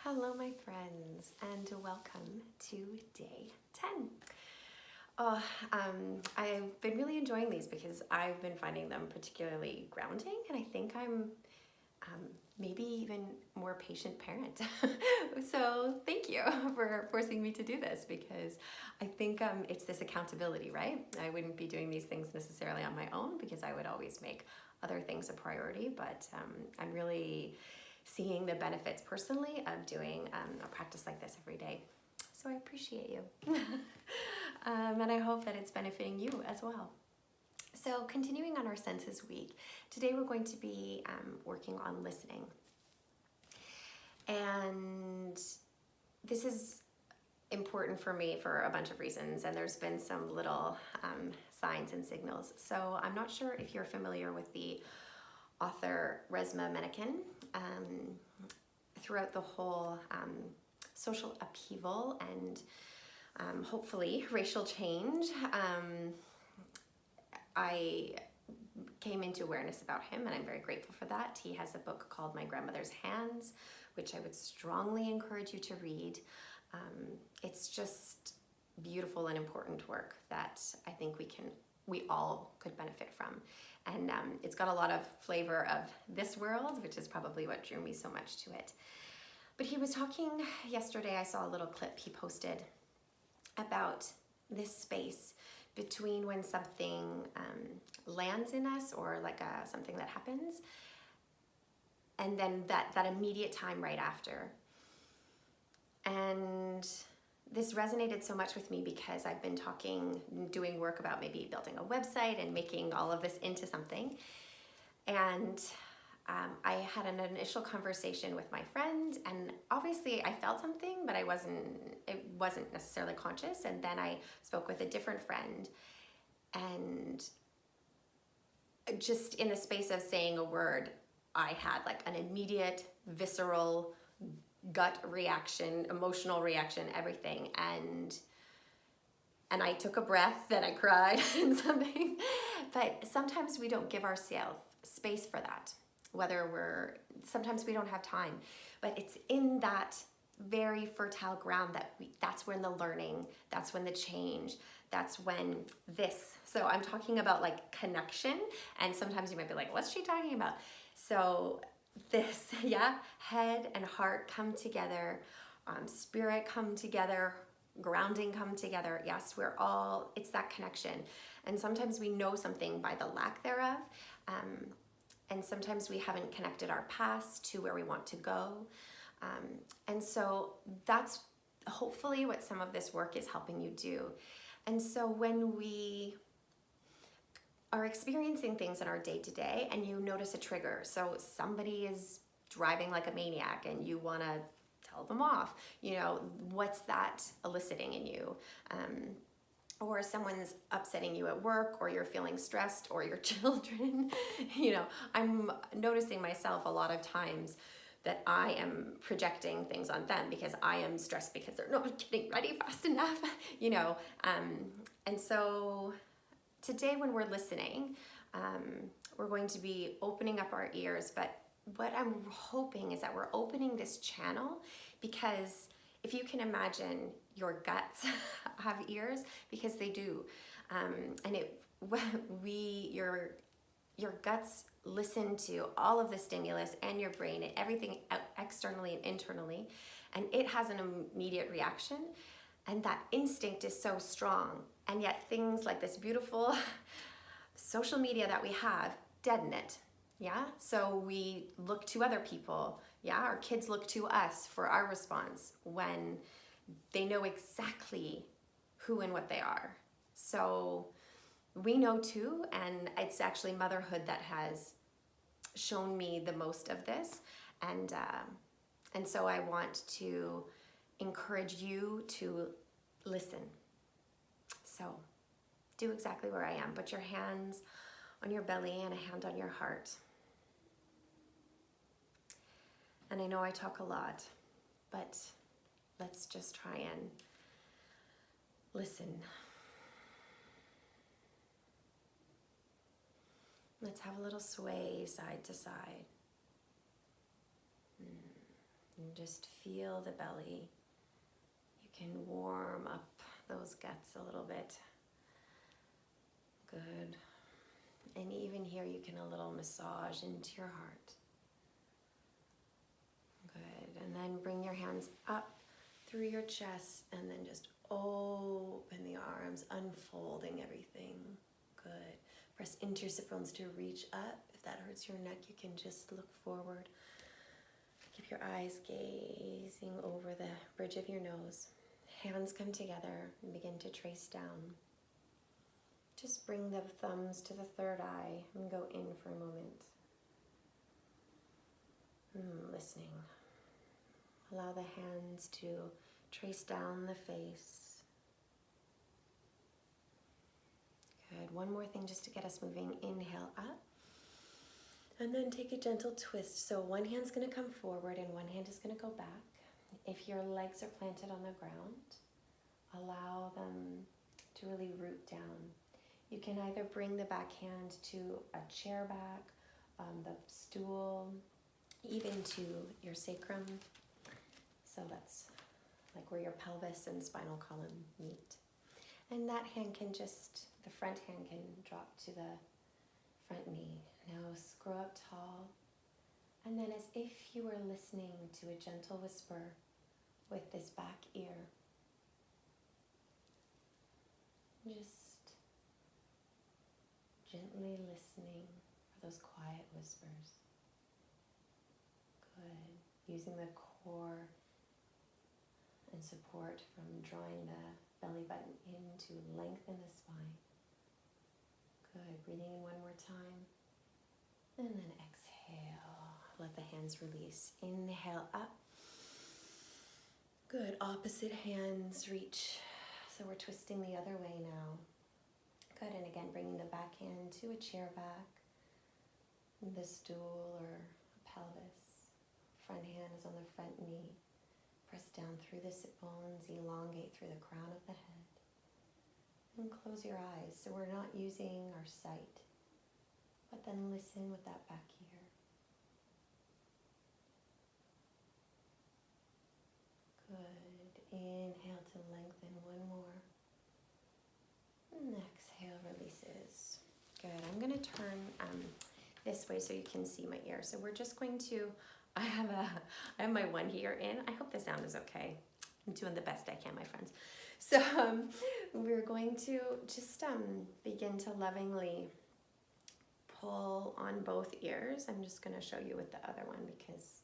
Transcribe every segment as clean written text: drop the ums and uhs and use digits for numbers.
Hello, my friends, and welcome to day 10. I've been really enjoying these because I've been finding them particularly grounding, and I think I'm maybe even more patient parent. So thank you for forcing me to do this, because I think it's this accountability, right? I wouldn't be doing these things necessarily on my own because I would always make other things a priority, but I'm really seeing the benefits personally of doing a practice like this every day. So I appreciate you. And I hope that it's benefiting you as well. So continuing on our senses week, today we're going to be working on listening. And this is important for me for a bunch of reasons, and there's been some little signs and signals. So I'm not sure if you're familiar with the author Resmaa Menakem. Throughout the whole social upheaval and hopefully racial change, I came into awareness about him, and I'm very grateful for that. He has a book called My Grandmother's Hands, which I would strongly encourage you to read. It's just beautiful and important work that I think we all could benefit from. And it's got a lot of flavor of this world, which is probably what drew me so much to it. But he was talking yesterday, I saw a little clip he posted about this space between when something lands in us, or like something that happens, and then that immediate time right after. And this resonated so much with me because I've been doing work about maybe building a website and making all of this into something. And I had an initial conversation with my friend, and obviously I felt something, but it wasn't necessarily conscious. And then I spoke with a different friend, and just in the space of saying a word, I had like an immediate visceral gut reaction, emotional reaction, everything. And I took a breath, then I cried and something. But sometimes we don't give ourselves space for that. Sometimes we don't have time, but it's in that very fertile ground that's when the learning, that's when the change, that's when this. So I'm talking about like connection, and sometimes you might be like, what's she talking about? So this, head and heart come together, spirit come together, grounding come together. Yes, it's that connection. And sometimes we know something by the lack thereof. And sometimes we haven't connected our past to where we want to go. And so that's hopefully what some of this work is helping you do. And so when we are experiencing things in our day-to-day and you notice a trigger, so somebody is driving like a maniac and you want to tell them off, what's that eliciting in you? Or someone's upsetting you at work, or you're feeling stressed, or your children. I'm noticing myself a lot of times that I am projecting things on them because I am stressed because they're not getting ready fast enough, And so today when we're listening, we're going to be opening up our ears, but what I'm hoping is that we're opening this channel, because if you can imagine, your guts have ears, because they do. And your guts listen to all of the stimulus, and your brain, and everything externally and internally, and it has an immediate reaction. And that instinct is so strong. And yet things like this beautiful social media that we have deaden it. So we look to other people. Our kids look to us for our response when they know exactly who and what they are. So we know too, and it's actually motherhood that has shown me the most of this. And so I want to encourage you to listen. So do exactly where I am. Put your hands on your belly and a hand on your heart. And I know I talk a lot, but let's just try and listen. Let's have a little sway side to side. And just feel the belly. You can warm up those guts a little bit. Good. And even here you can a little massage into your heart. Good. And then bring your hands up through your chest and then just open the arms, unfolding everything. Good. Press into your sit bones to reach up. If that hurts your neck, you can just look forward. Keep your eyes gazing over the bridge of your nose. Hands come together and begin to trace down. Just bring the thumbs to the third eye and go in for a moment. Listening. Allow the hands to trace down the face. Good. One more thing just to get us moving. Inhale up. And then take a gentle twist. So one hand's going to come forward and one hand is going to go back. If your legs are planted on the ground, allow them to really root down. You can either bring the back hand to a chair back, the stool, even to your sacrum. So that's like where your pelvis and spinal column meet. And that hand can just, the front hand can drop to the front knee. Now scroll up tall. And then as if you were listening to a gentle whisper with this back ear, just gently listening for those quiet whispers. Good. Using the core and support from drawing the belly button in to lengthen the spine. Good. Breathing in one more time. And then exhale. Let the hands release. Inhale up. Good. Opposite hands reach. So we're twisting the other way now. Good. And again, bringing the back hand to a chair back, the stool or pelvis. Front hand is on the front knee. Press down through the sit bones, elongate through the crown of the head. And close your eyes. So we're not using our sight, but then listen with that back ear. Good. Inhale to lengthen. One more. And exhale, releases. Good. I'm going to turn this way so you can see my ear. So we're just going to, I have my one ear in. I hope the sound is okay. I'm doing the best I can, my friends. So we're going to just begin to lovingly pull on both ears. I'm just going to show you with the other one because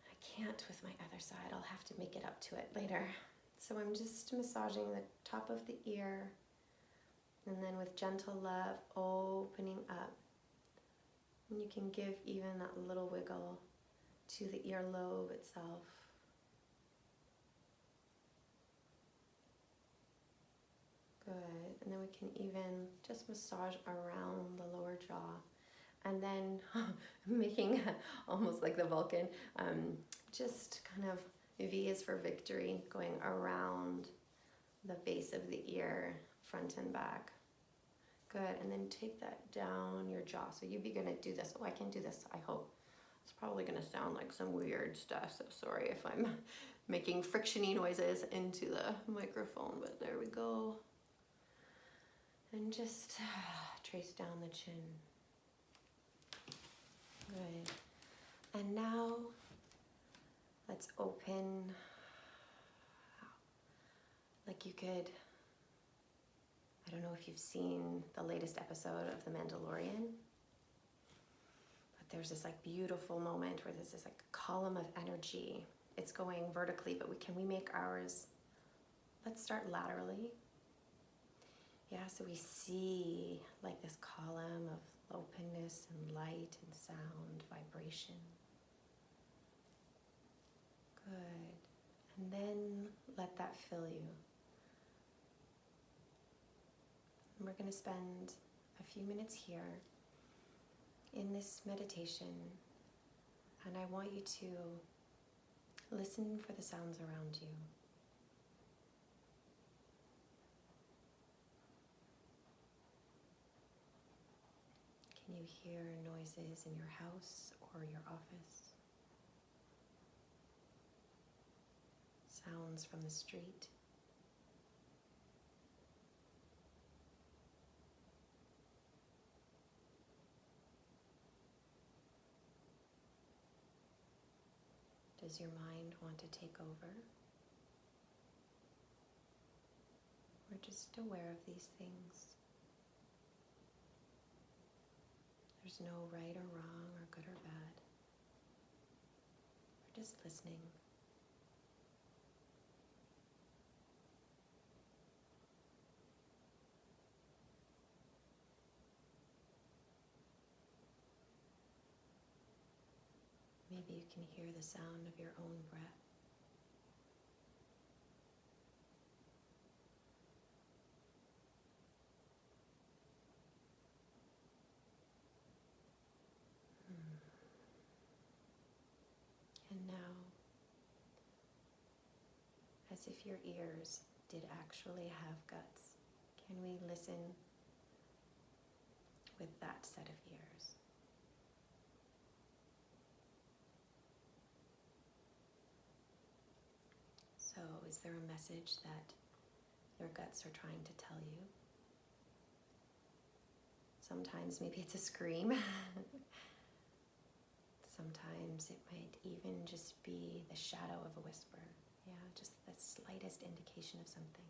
I can't with my other side. I'll have to make it up to it later. So I'm just massaging the top of the ear and then with gentle love opening up. And you can give even that little wiggle to the earlobe itself. Good. And then we can even just massage around the lower jaw. And then making almost like the Vulcan, just kind of V is for victory, going around the base of the ear, front and back. Good. And then take that down your jaw. So you'd be going to do this. Oh, I can do this, I hope. It's probably going to sound like some weird stuff. So sorry if I'm making frictiony noises into the microphone, but there we go. And just trace down the chin. Good. And now let's open, like you could, I don't know if you've seen the latest episode of The Mandalorian, but there's this like beautiful moment where there's this like column of energy. It's going vertically, but can we make ours, let's start laterally. Yeah, so we see like this column of openness and light and sound, vibration. Good. And then let that fill you. And we're going to spend a few minutes here in this meditation. And I want you to listen for the sounds around you. Can you hear noises in your house or your office? sounds from the street. Does your mind want to take over? We're just aware of these things. There's no right or wrong or good or bad. We're just listening. Maybe you can hear the sound of your own breath. And now, as if your ears did actually have guts, can we listen with that set of ears? So, is there a message that your guts are trying to tell you? Sometimes maybe it's a scream. Sometimes it might even just be the shadow of a whisper. Yeah, just the slightest indication of something.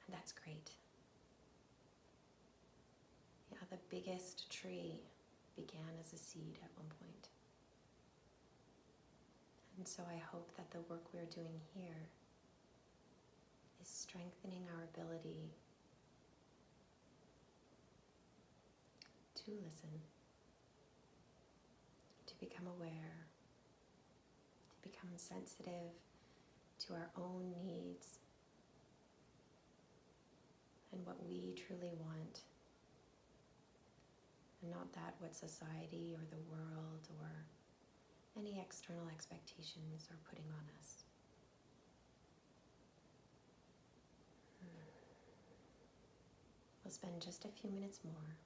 And that's great. Yeah, the biggest tree began as a seed at one point. And so I hope that the work we're doing here is strengthening our ability to listen, to become aware, to become sensitive to our own needs and what we truly want, and not that what society or the world or any external expectations are putting on us. We'll spend just a few minutes more.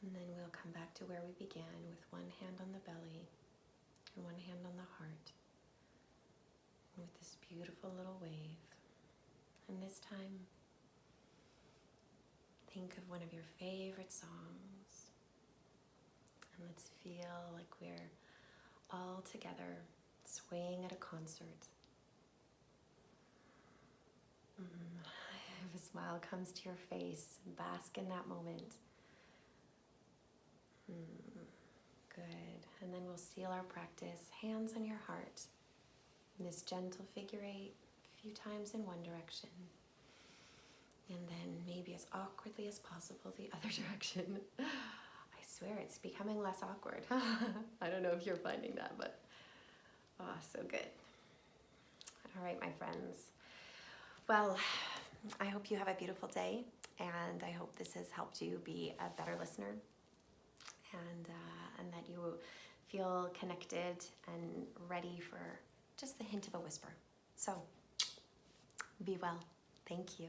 And then we'll come back to where we began, with one hand on the belly and one hand on the heart, with this beautiful little wave. And this time, think of one of your favorite songs. And let's feel like we're all together swaying at a concert. If a smile comes to your face, bask in that moment. Good. And then we'll seal our practice, hands on your heart, in this gentle figure 8, a few times in one direction. And then maybe as awkwardly as possible the other direction. I swear it's becoming less awkward. I don't know if you're finding that, but so good. All right, my friends. Well, I hope you have a beautiful day, and I hope this has helped you be a better listener, and that you feel connected and ready for just the hint of a whisper. So, be well. Thank you.